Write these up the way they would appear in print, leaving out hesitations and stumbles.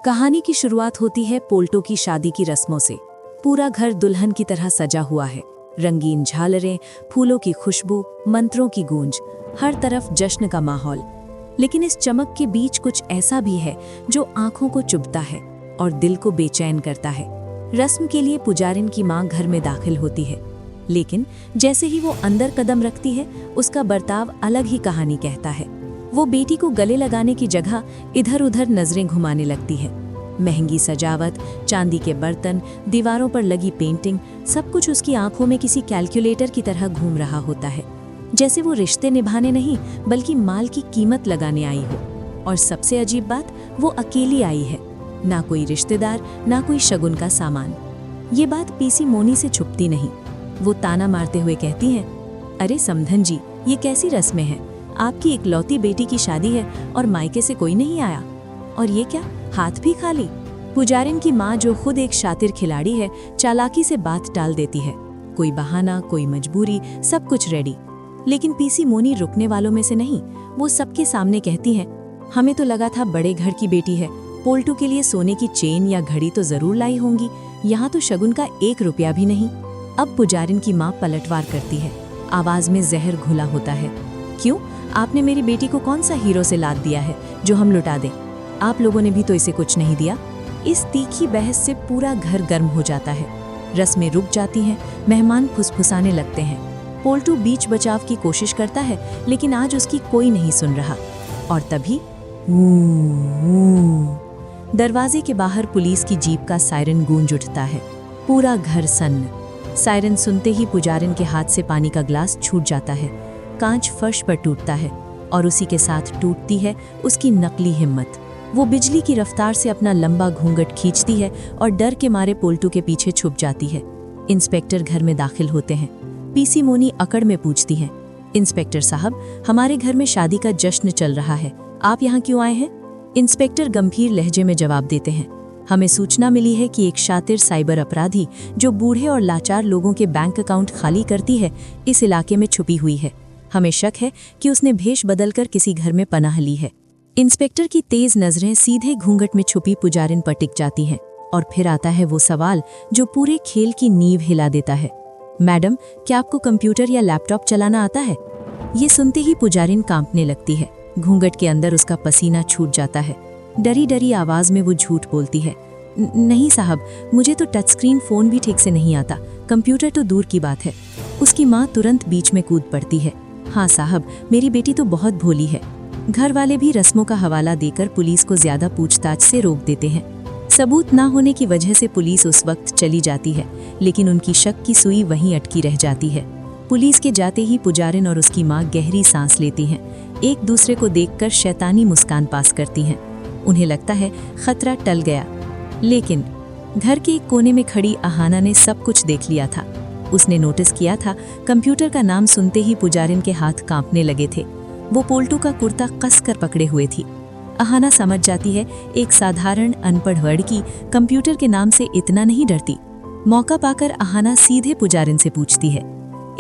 कहानी की शुरुआत होती है पोल्टो की शादी की रस्मों से। पूरा घर दुल्हन की तरह सजा हुआ है। रंगीन झालरें, फूलों की खुशबू, मंत्रों की गूंज, हर तरफ जश्न का माहौल। लेकिन इस चमक के बीच कुछ ऐसा भी है जो आंखों को चुभता है और दिल को बेचैन करता है। रस्म के लिए पुजारिन की मां घर में दाखिल होती है, लेकिन जैसे ही वो अंदर कदम रखती है, उसका बर्ताव अलग ही कहानी कहता है। वो बेटी को गले लगाने की जगह इधर उधर नजरें घुमाने लगती है। महंगी सजावट, चांदी के बर्तन, दीवारों पर लगी पेंटिंग, सब कुछ उसकी आंखों में किसी कैलकुलेटर की तरह घूम रहा होता है, जैसे वो रिश्ते निभाने नहीं बल्कि माल की कीमत लगाने आई हो। और सबसे अजीब बात, वो अकेली आई है, ना कोई रिश्तेदार, ना कोई शगुन का सामान। ये बात पीसी मोनी से छुपती नहीं। वो ताना मारते हुए कहती हैं, अरे समधन जी, ये कैसी रस्में हैं? आपकी इकलौती बेटी की शादी है और मायके से कोई नहीं आया, और ये क्या, हाथ भी खाली? पुजारिन की माँ, जो खुद एक शातिर खिलाड़ी है, चालाकी से बात टाल देती है। कोई बहाना, कोई मजबूरी, सब कुछ रेडी। लेकिन पीसी मोनी रुकने वालों में से नहीं। वो सबके सामने कहती हैं, हमें तो लगा था बड़े घर की बेटी है, पोल्टू के लिए सोने की चेन या घड़ी तो जरूर लाई होंगी, यहाँ तो शगुन का 1 रुपया भी नहीं। अब पुजारिन की माँ पलटवार करती है, आवाज में जहर घुला होता है। क्यों? आपने मेरी बेटी को कौन सा हीरो से लाद दिया है जो हम लुटा दें? आप लोगों ने भी तो इसे कुछ नहीं दिया। इस तीखी बहस से पूरा घर गर्म हो जाता है। रस्में रुक जाती हैं, मेहमान फुसफुसाने लगते हैं। पोल्टू बीच बचाव की कोशिश करता है, लेकिन आज उसकी कोई नहीं सुन रहा। और तभी दरवाजे के बाहर पुलिस की जीप का सायरन गूंज उठता है। पूरा घर सन्न। सायरन सुनते ही पुजारिन के हाथ से पानी का ग्लास छूट जाता है, कांच फर्श पर टूटता है, और उसी के साथ टूटती है उसकी नकली हिम्मत। वो बिजली की रफ्तार से अपना लंबा घूंघट खींचती है और डर के मारे पोल्टू के पीछे छुप जाती है। इंस्पेक्टर घर में दाखिल होते हैं। पीसी मोनी अकड़ में पूछती हैं, इंस्पेक्टर साहब, हमारे घर में शादी का जश्न चल रहा है, आप यहाँ क्यों आए हैं? इंस्पेक्टर गंभीर लहजे में जवाब देते हैं, हमें सूचना मिली है कि एक शातिर साइबर अपराधी जो बूढ़े और लाचार लोगों के बैंक अकाउंट खाली करती है, इस इलाके में छुपी हुई है। हमें शक है कि उसने भेष बदलकर किसी घर में पनाह ली है। इंस्पेक्टर की तेज नजरें सीधे घूंघट में छुपी पुजारिन पर टिक जाती हैं, और फिर आता है वो सवाल जो पूरे खेल की नींव हिला देता है, मैडम, क्या आपको कंप्यूटर या लैपटॉप चलाना आता है? ये सुनते ही पुजारिन कांपने लगती है। घूंघट के अंदर उसका पसीना छूट जाता है। डरी डरी आवाज में वो झूठ बोलती है, नहीं साहब, मुझे तो टच स्क्रीन फोन भी ठीक से नहीं आता, कंप्यूटर तो दूर की बात है। उसकी माँ तुरंत बीच में कूद पड़ती है, हाँ साहब, मेरी बेटी तो बहुत भोली है। घर वाले भी रस्मों का हवाला देकर पुलिस को ज्यादा पूछताछ से रोक देते हैं। सबूत ना होने की वजह से पुलिस उस वक्त चली जाती है, लेकिन उनकी शक की सुई वहीं अटकी रह जाती है। पुलिस के जाते ही पुजारिन और उसकी माँ गहरी सांस लेती हैं, एक दूसरे को देखकर शैतानी मुस्कान पास करती हैं। उन्हें लगता है खतरा टल गया। लेकिन घर के एक कोने में खड़ी अहाना ने सब कुछ देख लिया था। उसने नोटिस किया था, कंप्यूटर का नाम सुनते ही पुजारिन के हाथ कांपने लगे थे। वो पोल्टू का कुर्ता कसकर पकड़े हुए थी। अहाना समझ जाती है, एक साधारण अनपढ़ लड़की कंप्यूटर के नाम से इतना नहीं डरती। मौका पाकर अहाना सीधे पुजारिन से पूछती है,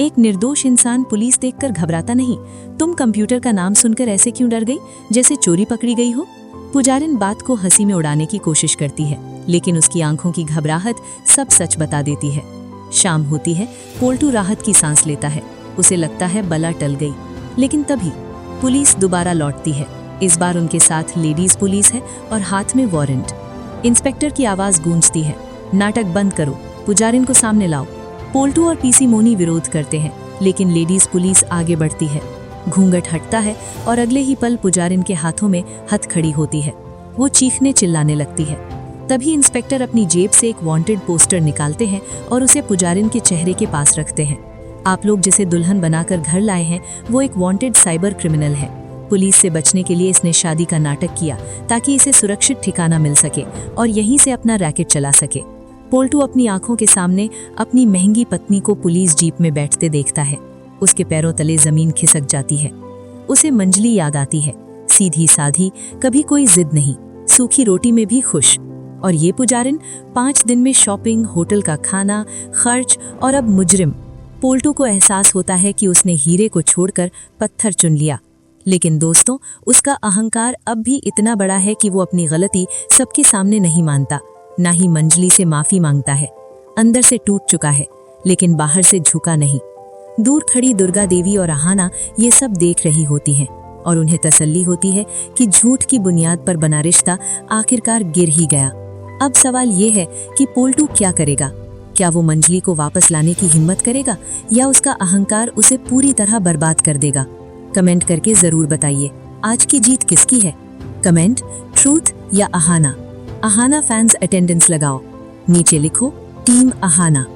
एक निर्दोष इंसान पुलिस देखकर घबराता नहीं, तुम कंप्यूटर का नाम सुनकर ऐसे क्यों डर गई, जैसे चोरी पकड़ी गई हो? पुजारिन बात को हंसी में उड़ाने की कोशिश करती है, लेकिन उसकी आंखों की घबराहट सब सच बता देती है। शाम होती है, पोल्टू राहत की सांस लेता है। उसे लगता है बला टल गई। लेकिन तभी पुलिस दोबारा लौटती है। इस बार उनके साथ लेडीज पुलिस है और हाथ में वारंट। इंस्पेक्टर की आवाज गूंजती है, नाटक बंद करो, पुजारिन को सामने लाओ। पोल्टू और पीसी मोनी विरोध करते हैं, लेकिन लेडीज पुलिस आगे बढ़ती है। घूंघट हटता है और अगले ही पल पुजारिन के हाथों में हथकड़ी होती है। वो चीखने चिल्लाने लगती है। तभी इंस्पेक्टर अपनी जेब से एक वांटेड पोस्टर निकालते हैं और उसे पुजारिन के चेहरे के पास रखते हैं। आप लोग जिसे दुल्हन बनाकर घर लाए हैं, वो एक वांटेड साइबर क्रिमिनल है। पुलिस से बचने के लिए इसने शादी का नाटक किया ताकि इसे सुरक्षित ठिकाना मिल सके और यहीं से अपना रैकेट चला सके। पोल्टू अपनी आंखों के सामने अपनी महंगी पत्नी को पुलिस जीप में बैठते देखता है। उसके पैरों तले जमीन खिसक जाती है। उसे मंजली याद आती है, सीधी साधी, कभी कोई जिद नहीं, सूखी रोटी में भी खुश। और ये पुजारिन 5 दिन में शॉपिंग, होटल का खाना, खर्च और अब मुजरिम। पोल्टू को एहसास होता है कि उसने हीरे को छोड़कर पत्थर चुन लिया। लेकिन दोस्तों, उसका अहंकार अब भी इतना बड़ा है कि वो अपनी गलती सबके सामने नहीं मानता, ना ही मंजली से माफी मांगता है। अंदर से टूट चुका है, लेकिन बाहर से झुका नहीं। दूर खड़ी दुर्गा देवी और अहाना ये सब देख रही होती हैं और उन्हें तसल्ली होती है कि झूठ की बुनियाद पर बना रिश्ता आखिरकार गिर ही गया। अब सवाल ये है कि पोल्टू क्या करेगा? क्या वो मंजली को वापस लाने की हिम्मत करेगा या उसका अहंकार उसे पूरी तरह बर्बाद कर देगा? कमेंट करके जरूर बताइए, आज की जीत किसकी है? कमेंट ट्रूथ या अहाना। अहाना फैंस अटेंडेंस लगाओ, नीचे लिखो टीम अहाना।